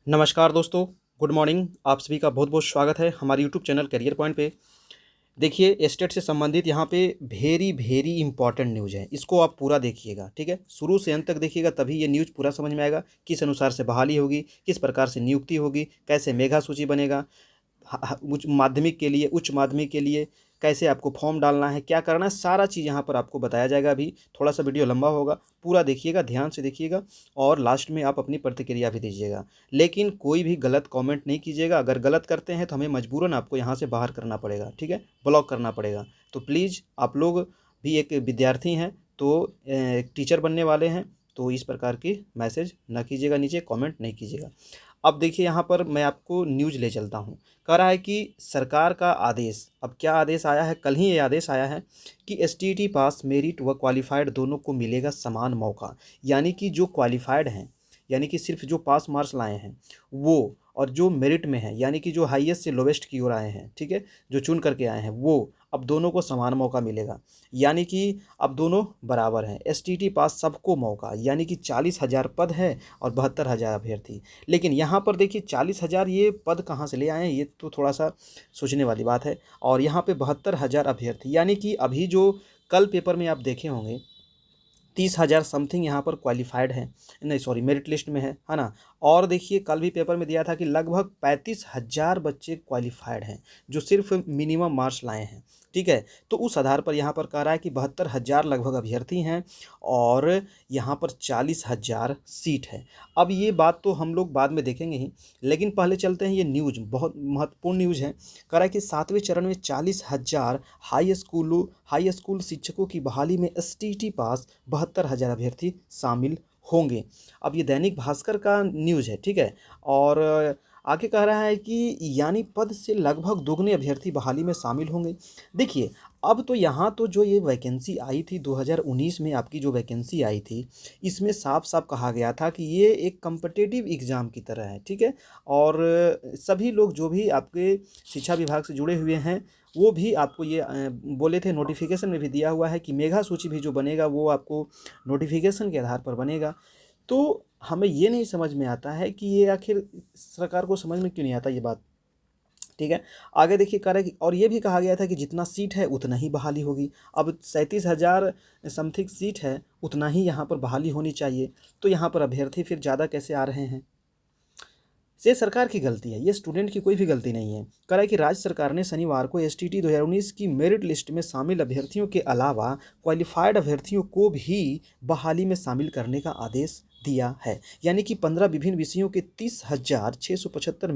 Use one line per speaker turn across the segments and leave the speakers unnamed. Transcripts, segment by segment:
नमस्कार दोस्तों, good morning. आप सभी का बहुत-बहुत स्वागत है हमारे यूट्यूब चैनल करियर पॉइंट पे। देखिए, स्टेट से संबंधित यहाँ पे वेरी इम्पोर्टेंट न्यूज़ है। इसको आप पूरा देखिएगा, ठीक है? शुरू से अंत तक देखिएगा तभी ये न्यूज़ पूरा समझ में आएगा। किस अनुसार से बहाली होगी, किस प्रकार से नियुक्ति होगी, कैसे मेगा सूची बनेगा, उच्च माध्यमिक के लिए, उच्च माध्यमिक के लिए कैसे आपको फॉर्म डालना है, क्या करना है, सारा चीज़ यहाँ पर आपको बताया जाएगा। अभी थोड़ा-सा वीडियो लंबा होगा, पूरा देखिएगा, ध्यान से देखिएगा और लास्ट में आप अपनी प्रतिक्रिया भी दीजिएगा। लेकिन कोई भी गलत कमेंट नहीं कीजिएगा। अगर गलत करते हैं तो हमें मजबूरन आपको यहाँ से बाहर करना पड़ेगा, ठीक है? ब्लॉक करना पड़ेगा। तो प्लीज़ आप लोग भी एक विद्यार्थी हैं, तो एक टीचर बनने वाले हैं, तो इस प्रकार की मैसेज ना कीजिएगा, नीचे कमेंट नहीं कीजिएगा। अब देखिए यहाँ पर मैं आपको न्यूज़ ले चलता हूँ। कह रहा है कि सरकार का आदेश, अब क्या आदेश आया है, कल ही ये आदेश आया है कि एसटीईटी पास, मेरिट व क्वालिफ़ाइड दोनों को मिलेगा समान मौका। यानी कि जो क्वालिफ़ाइड हैं, यानी कि सिर्फ़ जो पास मार्क्स लाए हैं वो, और जो मेरिट में हैं, यानी कि जो हाईएस्ट से लोवेस्ट की ओर आए हैं, ठीक है? जो चुन करके आए हैं वो, अब दोनों को समान मौका मिलेगा। यानी कि अब दोनों बराबर हैं। एसटीईटी पास सबको मौका, यानी कि 40,000 पद है और 72,000 अभ्यर्थी। लेकिन यहाँ पर देखिए 40,000 ये पद कहाँ से ले आए हैं, ये तो थोड़ा-सा सोचने वाली बात है। और यहाँ पे 72,000 अभ्यर्थी, यानी कि अभी जो कल पेपर में आप देखे होंगे 30,000 समथिंग यहाँ पर क्वालिफ़ाइड हैं, नहीं सॉरी मेरिट लिस्ट में है ना? और देखिए कल भी पेपर में दिया था कि लगभग 35,000 बच्चे क्वालिफ़ाइड हैं, जो सिर्फ़ मिनिमम मार्क्स लाए हैं, ठीक है? तो उस आधार पर यहाँ पर कह रहा है कि 72,000 लगभग अभ्यर्थी हैं और यहाँ पर 40,000 सीट है। अब ये बात तो हम लोग बाद में देखेंगे ही, लेकिन पहले चलते हैं, ये न्यूज़ बहुत महत्वपूर्ण न्यूज़ है। कह रहा है कि 7वें चरण में 40,000 हाई स्कूल शिक्षकों की बहाली में एसटीईटी पास 72,000 अभ्यर्थी शामिल होंगे। अब ये दैनिक भास्कर का न्यूज़ है, ठीक है? और आगे कह रहा है कि यानी पद से लगभग दोगुने अभ्यर्थी बहाली में शामिल होंगे। देखिए, अब तो यहाँ तो जो ये वैकेंसी आई थी 2019 में, आपकी जो वैकेंसी आई थी, इसमें साफ-साफ कहा गया था कि ये एक कॉम्पिटिटिव एग्ज़ाम की तरह है, ठीक है? और सभी लोग जो भी आपके शिक्षा विभाग से जुड़े हुए हैं, वो भी आपको ये बोले थे, नोटिफ़िकेशन में भी दिया हुआ है कि मेगा सूची भी जो बनेगा वो आपको नोटिफ़िकेशन के आधार पर बनेगा। तो हमें ये नहीं समझ में आता है कि ये आखिर सरकार को समझ में क्यों नहीं आता ये बात, ठीक है? आगे देखिए कह रहा है कि और ये भी कहा गया था कि जितना सीट है उतना ही बहाली होगी। अब 37,000 समथिंग सीट है, उतना ही यहाँ पर बहाली होनी चाहिए। तो यहाँ पर अभ्यर्थी फिर ज़्यादा कैसे आ रहे हैं? ये सरकार की गलती है, ये स्टूडेंट की कोई भी गलती नहीं है। कह रहा है कि राज्य सरकार ने शनिवार को एसटीटी 2019 की मेरिट लिस्ट में शामिल अभ्यर्थियों के अलावा क्वालिफाइड अभ्यर्थियों को भी बहाली में शामिल करने का आदेश दिया है। यानी कि 15 विभिन्न विषयों के 30,675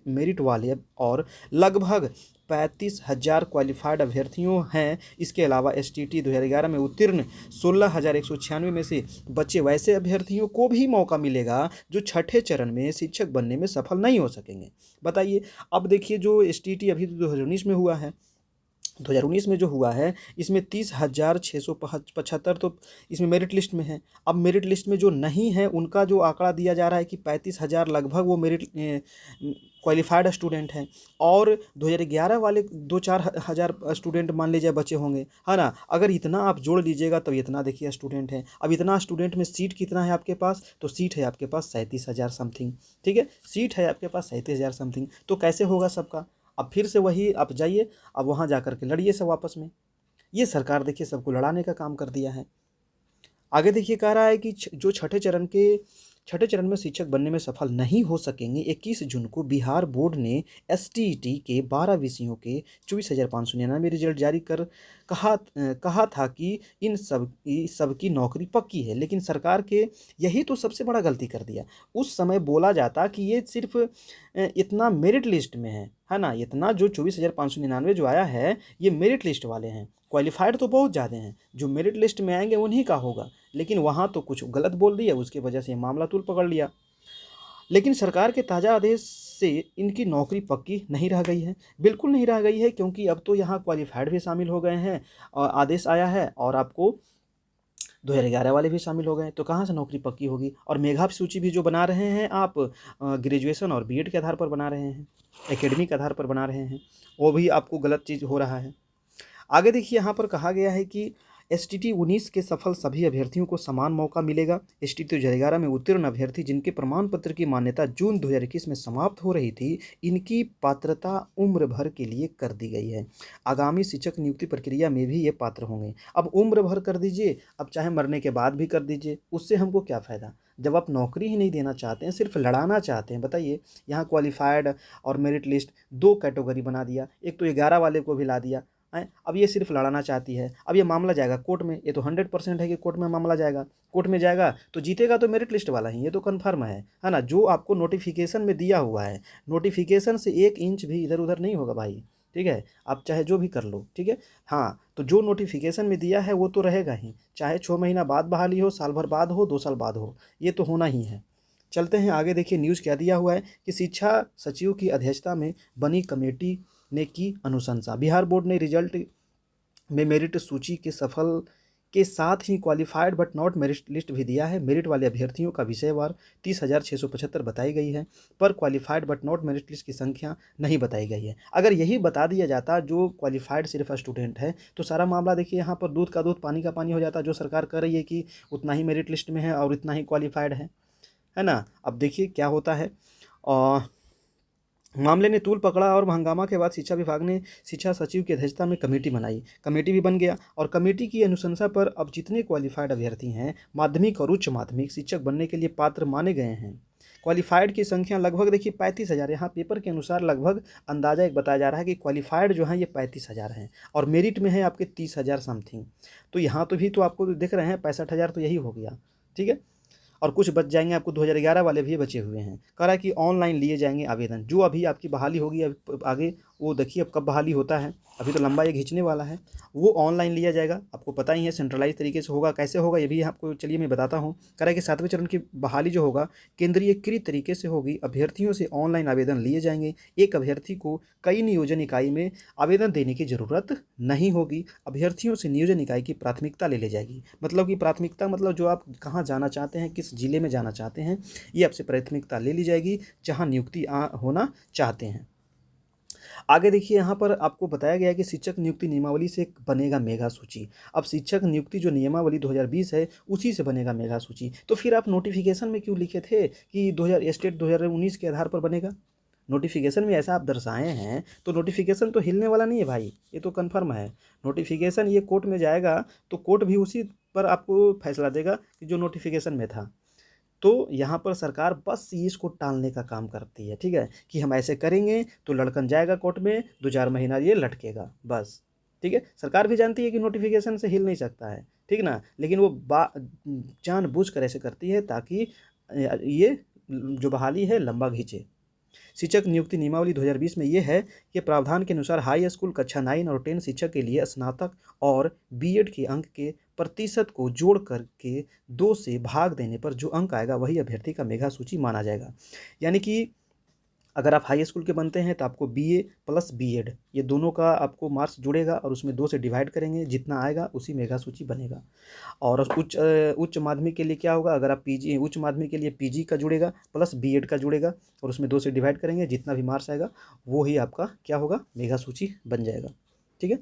मेरिट वाले और लगभग 35,000 क्वालिफाइड अभ्यर्थियों हैं। इसके अलावा एसटीटी 2011 में उत्तीर्ण 16,196 में से बचे वैसे अभ्यर्थियों को भी मौका मिलेगा जो छठे चरण में शिक्षक बनने में सफल नहीं हो सकेंगे। बताइए, अब देखिए जो एसटीटी अभी 2019 में हुआ है, 2019 में जो हुआ है, इसमें 30,675 तो इसमें मेरिट लिस्ट में है। अब मेरिट लिस्ट में जो नहीं है उनका जो आंकड़ा दिया जा रहा है कि 35,000 लगभग वो मेरिट क्वालिफाइड स्टूडेंट हैं। और 2011 वाले 2-4 हज़ार स्टूडेंट मान लीजिए बचे होंगे, है ना? अगर इतना आप जोड़ लीजिएगा तो इतना देखिए स्टूडेंट हैं। अब इतना स्टूडेंट में सीट कितना है आपके पास? तो सीट है आपके पास 37,000 समथिंग, ठीक है? सीट है आपके पास 37,000 समथिंग, तो कैसे होगा सबका? अब फिर से वही आप जाइए, अब वहाँ जा कर के लड़िए सब आपस में। ये सरकार देखिए सबको लड़ाने का काम कर दिया है। आगे देखिए कह रहा है कि जो छठे चरण में शिक्षक बनने में सफल नहीं हो सकेंगे, 21 जून को बिहार बोर्ड ने एसटीईटी के 12 विषयों के 24,599 रिजल्ट जारी कर कहा था कि इन सबकी नौकरी पक्की है। लेकिन सरकार के यही तो सबसे बड़ा गलती कर दिया। उस समय बोला जाता कि ये सिर्फ इतना मेरिट लिस्ट में है ना? इतना जो 24,599 जो आया है, ये मेरिट लिस्ट वाले हैं। क्वालिफाइड तो बहुत ज़्यादा हैं, जो मेरिट लिस्ट में आएंगे उन्हीं का होगा। लेकिन वहाँ तो कुछ गलत बोल दिया, उसकी वजह से मामला तूल पकड़ लिया। लेकिन सरकार के ताज़ा आदेश से इनकी नौकरी पक्की नहीं रह गई है, बिल्कुल नहीं रह गई है, क्योंकि अब तो यहाँ क्वालिफाइड भी शामिल हो गए हैं और आदेश आया है, और आपको 2011 वाले भी शामिल हो गए, तो कहाँ से नौकरी पक्की होगी? और मेधा सूची भी जो बना रहे हैं आप, ग्रेजुएशन और बीएड के आधार पर बना रहे हैं, एकेडमिक आधार पर बना रहे हैं, वो भी आपको गलत चीज़ हो रहा है। आगे देखिए यहाँ पर कहा गया है कि एसटीटी 19 के सफल सभी अभ्यर्थियों को समान मौका मिलेगा। एसटीटी 2011 में उत्तीर्ण अभ्यर्थी जिनके प्रमाण पत्र की मान्यता जून 2021 में समाप्त हो रही थी, इनकी पात्रता उम्र भर के लिए कर दी गई है। आगामी शिक्षक नियुक्ति प्रक्रिया में भी ये पात्र होंगे। अब उम्र भर कर दीजिए, अब चाहे मरने के बाद भी कर दीजिए, उससे हमको क्या फ़ायदा जब आप नौकरी ही नहीं देना चाहते हैं, सिर्फ लड़ाना चाहते हैं। बताइए, यहाँ क्वालिफाइड और मेरिट लिस्ट दो कैटेगरी बना दिया, एक तो 11 वाले को भी ला दिया है। अब ये सिर्फ लड़ाना चाहती है। अब ये मामला जाएगा कोर्ट में, ये तो 100% है कि कोर्ट में मामला जाएगा। कोर्ट में जाएगा तो जीतेगा तो मेरिट लिस्ट वाला ही, ये तो कन्फर्म है ना। जो आपको नोटिफिकेशन में दिया हुआ है, नोटिफिकेशन से 1 इंच भी इधर उधर नहीं होगा भाई, ठीक है। आप चाहे जो भी कर लो, ठीक है। हाँ, तो जो नोटिफिकेशन में दिया है वो तो रहेगा ही, चाहे 6 महीना बाद बहाली हो, साल भर बाद हो, 2 साल बाद हो, ये तो होना ही है। चलते हैं आगे। देखिए न्यूज़ क्या दिया हुआ है कि शिक्षा सचिव की अध्यक्षता में बनी कमेटी ने की अनुशंसा। बिहार बोर्ड ने रिजल्ट में मेरिट सूची के सफल के साथ ही qualified but not merit list भी दिया है। मेरिट वाले अभ्यर्थियों का विषयवार 30,675 बताई गई है, पर qualified but not merit list की संख्या नहीं बताई गई है। अगर यही बता दिया जाता जो क्वालिफाइड सिर्फ स्टूडेंट है, तो सारा मामला देखिए यहाँ पर दूध का दूध पानी का पानी हो जाता। जो सरकार कर रही है कि उतना ही मेरिट लिस्ट में है और इतना ही क्वालिफाइड है ना। अब देखिए क्या होता है। मामले ने तूल पकड़ा और हंगामा के बाद शिक्षा विभाग ने शिक्षा सचिव की अध्यक्षता में कमेटी बनाई। कमेटी भी बन गया और कमेटी की अनुशंसा पर अब जितने क्वालिफाइड अभ्यर्थी हैं माध्यमिक और उच्च माध्यमिक शिक्षक बनने के लिए पात्र माने गए हैं, क्वालिफाइड की संख्या लगभग देखिए 35,000। यहाँ पेपर के अनुसार लगभग अंदाजा एक बताया जा रहा है कि क्वालिफाइड जो है ये 35,000 हैं और मेरिट में है आपके 30,000 समथिंग। तो यहाँ तो भी तो आपको दिख रहे हैं 65,000, तो यही हो गया, ठीक है। और कुछ बच जाएंगे आपको, 2011 वाले भी बचे हुए हैं। कह रहा है कि ऑनलाइन लिए जाएंगे आवेदन। जो अभी आपकी बहाली होगी अब आगे, वो देखिए अब कब बहाली होता है, अभी तो लंबा ये खींचने वाला है। वो ऑनलाइन लिया जाएगा, आपको पता ही है सेंट्रलाइज तरीके से होगा। कैसे होगा ये भी आपको चलिए मैं बताता हूँ। कह रहा है कि 7वें चरण की बहाली जो होगा केंद्रीयकृत तरीके से होगी। अभ्यर्थियों से ऑनलाइन आवेदन लिए जाएंगे। एक अभ्यर्थी को कई नियोजन इकाई में आवेदन देने की ज़रूरत नहीं होगी। अभ्यर्थियों से नियोजन इकाई की प्राथमिकता ले ली जाएगी। मतलब कि प्राथमिकता मतलब जो आप कहाँ जाना चाहते हैं, किस जिले में जाना चाहते हैं, ये आपसे प्राथमिकता ले ली जाएगी जहाँ नियुक्ति होना चाहते हैं। आगे देखिए यहाँ पर आपको बताया गया है कि शिक्षक नियुक्ति नियमावली से बनेगा मेगा सूची। अब शिक्षक नियुक्ति जो नियमावली 2020 है उसी से बनेगा मेगा सूची। तो फिर आप नोटिफिकेशन में क्यों लिखे थे कि 2000 स्टेट 2019 के आधार पर बनेगा? नोटिफिकेशन में ऐसा आप दर्शाए हैं तो नोटिफिकेशन तो हिलने वाला नहीं है भाई, ये तो कन्फर्म है। नोटिफिकेशन ये कोर्ट में जाएगा तो कोर्ट भी उसी पर आपको फैसला देगा कि जो नोटिफिकेशन में था। तो यहाँ पर सरकार बस इसको टालने का काम करती है, ठीक है, कि हम ऐसे करेंगे तो लड़कन जाएगा कोर्ट में, 2-4 महीना ये लटकेगा बस, ठीक है। सरकार भी जानती है कि नोटिफिकेशन से हिल नहीं सकता है, ठीक ना, लेकिन वो जानबूझकर ऐसे करती है ताकि ये जो बहाली है लंबा खींचे। शिक्षक नियुक्ति नियमावली 2020 में ये है कि प्रावधान के अनुसार हाई स्कूल कक्षा 9 और 10 शिक्षक के लिए स्नातक और बीएड के अंक के प्रतिशत को जोड़ करके 2 से भाग देने पर जो अंक आएगा वही अभ्यर्थी का मेगा सूची माना जाएगा। यानी कि अगर आप हाई स्कूल के बनते हैं तो आपको बीए प्लस बीएड ये दोनों का आपको मार्क्स जुड़ेगा और उसमें 2 से डिवाइड करेंगे, जितना आएगा उसी मेगा सूची बनेगा। और उच्च माध्यमिक के लिए क्या होगा, अगर आप पीजी उच्च माध्यमिक के लिए पीजी का जुड़ेगा प्लस बीएड का जुड़ेगा और उसमें 2 से डिवाइड करेंगे, जितना भी मार्क्स आएगा वो ही आपका क्या होगा, मेगा सूची बन जाएगा, ठीक है।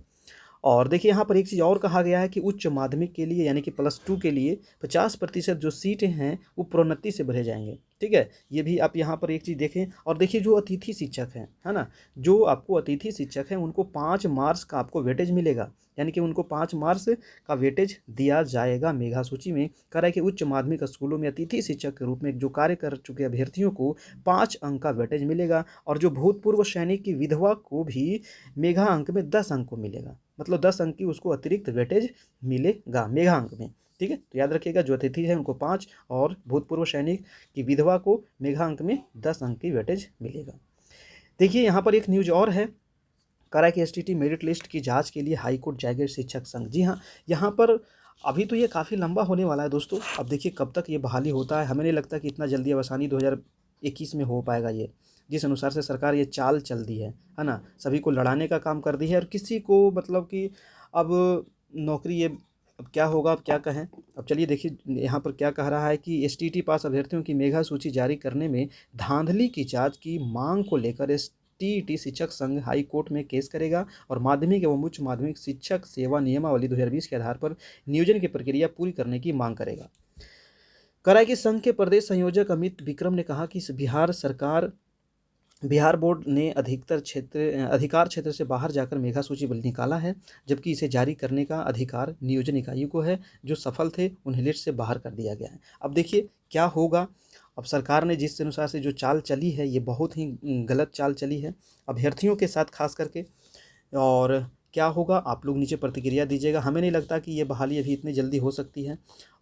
और देखिए यहाँ पर एक चीज़ और कहा गया है कि उच्च माध्यमिक के लिए यानी कि +2 के लिए 50% जो सीटें हैं वो प्रोन्नति से भरे जाएंगे, ठीक है। ये भी आप यहाँ पर एक चीज़ देखें। और देखिए जो अतिथि शिक्षक हैं, है ना, जो आपको अतिथि शिक्षक हैं उनको 5 मार्क्स का आपको वेटेज मिलेगा, यानी कि उनको 5 मार्क्स का वेटेज दिया जाएगा मेगा सूची में। कह रहा है कि उच्च माध्यमिक स्कूलों में अतिथि शिक्षक के रूप में जो कार्य कर चुके अभ्यर्थियों को 5 अंक का वेटेज मिलेगा और जो भूतपूर्व सैनिक की विधवा को भी मेगा अंक में 10 अंक को मिलेगा, मतलब 10 अंक की उसको अतिरिक्त वेटेज मिलेगा मेगा अंक में, ठीक है। तो याद रखिएगा जो अतिथि है उनको 5 और भूतपूर्व सैनिक की विधवा को मेगा अंक में 10 अंक की वेटेज मिलेगा। देखिए यहाँ पर एक न्यूज और है। कह रहा है कि एसटीटी मेरिट लिस्ट की जांच के लिए हाईकोर्ट जाएगा शिक्षक संघ। जी हाँ, यहाँ पर अभी तो ये काफ़ी लंबा होने वाला है दोस्तों। अब देखिए कब तक ये बहाली होता है, हमें नहीं लगता कि इतना जल्दी अब आसानी 2021 में हो पाएगा ये, जिस अनुसार से सरकार ये चाल चल दी है ना, सभी को लड़ाने का काम कर दी है और किसी को मतलब कि अब नौकरी ये अब क्या होगा, अब क्या कहें। अब चलिए देखिए यहाँ पर क्या कह रहा है कि एसटीटी पास अभ्यर्थियों की मेगा सूची जारी करने में धांधली की जांच की मांग को लेकर टीईटी शिक्षक संघ हाई कोर्ट में केस करेगा और माध्यमिक एवं उच्च माध्यमिक शिक्षक सेवा नियमावली 2020 के आधार पर नियोजन की प्रक्रिया पूरी करने की मांग करेगा। कराए कि संघ के प्रदेश संयोजक अमित विक्रम ने कहा कि बिहार बोर्ड ने अधिकार क्षेत्र से बाहर जाकर मेगा सूची निकाला है, जबकि इसे जारी करने का अधिकार नियोजन इकाइयों को है। जो सफल थे उन्हें लिस्ट से बाहर कर दिया गया है। अब देखिए क्या होगा। अब सरकार ने जिस अनुसार से जो चाल चली है, ये बहुत ही गलत चाल चली है अभ्यर्थियों के साथ खास करके। और क्या होगा आप लोग नीचे प्रतिक्रिया दीजिएगा। हमें नहीं लगता कि ये बहाली अभी इतनी जल्दी हो सकती है।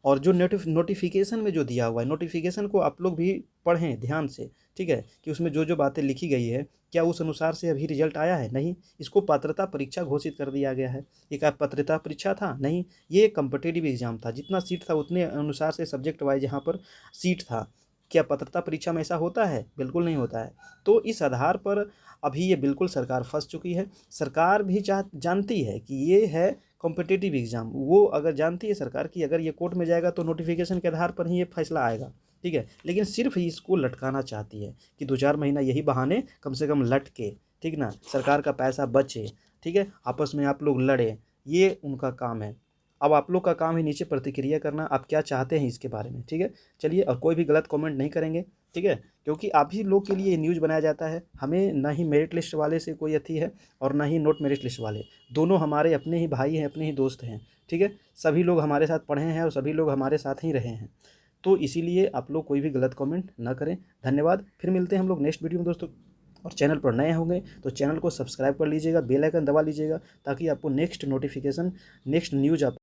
और जो नोटिफिकेशन में जो दिया हुआ है, नोटिफिकेशन को आप लोग भी पढ़ें ध्यान से, ठीक है, कि उसमें जो जो बातें लिखी गई है क्या उस अनुसार से अभी रिजल्ट आया है? नहीं। इसको पात्रता परीक्षा घोषित कर दिया गया है। ये क्या पात्रता परीक्षा था? नहीं, ये कम्पिटिटिव एग्जाम था। जितना सीट था उतने अनुसार से सब्जेक्ट वाइज यहाँ पर सीट था। क्या पात्रता परीक्षा में ऐसा होता है? बिल्कुल नहीं होता है। तो इस आधार पर अभी ये बिल्कुल सरकार फंस चुकी है। सरकार भी जानती है कि ये है कॉम्पिटिटिव एग्ज़ाम। वो अगर जानती है सरकार कि अगर ये कोर्ट में जाएगा तो नोटिफिकेशन के आधार पर ही ये फैसला आएगा, ठीक है, लेकिन सिर्फ इसको लटकाना चाहती है कि 2-4 महीना यही बहाने कम से कम लटके, ठीक ना, सरकार का पैसा बचे, ठीक है, आपस में आप लोग लड़े, ये उनका काम है। अब आप लोग का काम है नीचे प्रतिक्रिया करना, आप क्या चाहते हैं इसके बारे में, ठीक है। चलिए, और कोई भी गलत कमेंट नहीं करेंगे, ठीक है, क्योंकि आप ही लोग के लिए ये न्यूज़ बनाया जाता है। हमें ना ही मेरिट लिस्ट वाले से कोई अथी है और ना ही नॉट मेरिट लिस्ट वाले, दोनों हमारे अपने ही भाई हैं, अपने ही दोस्त हैं, ठीक है। सभी लोग हमारे साथ पढ़े हैं और सभी लोग हमारे साथ ही रहे हैं। तो इसीलिए आप लोग कोई भी गलत कमेंट ना करें। धन्यवाद। फिर मिलते हैं हम लोग नेक्स्ट वीडियो में दोस्तों। और चैनल पर नए होंगे तो चैनल को सब्सक्राइब कर लीजिएगा, बेल आइकन दबा लीजिएगा, ताकि आपको नेक्स्ट नोटिफिकेशन, नेक्स्ट न्यूज़ आप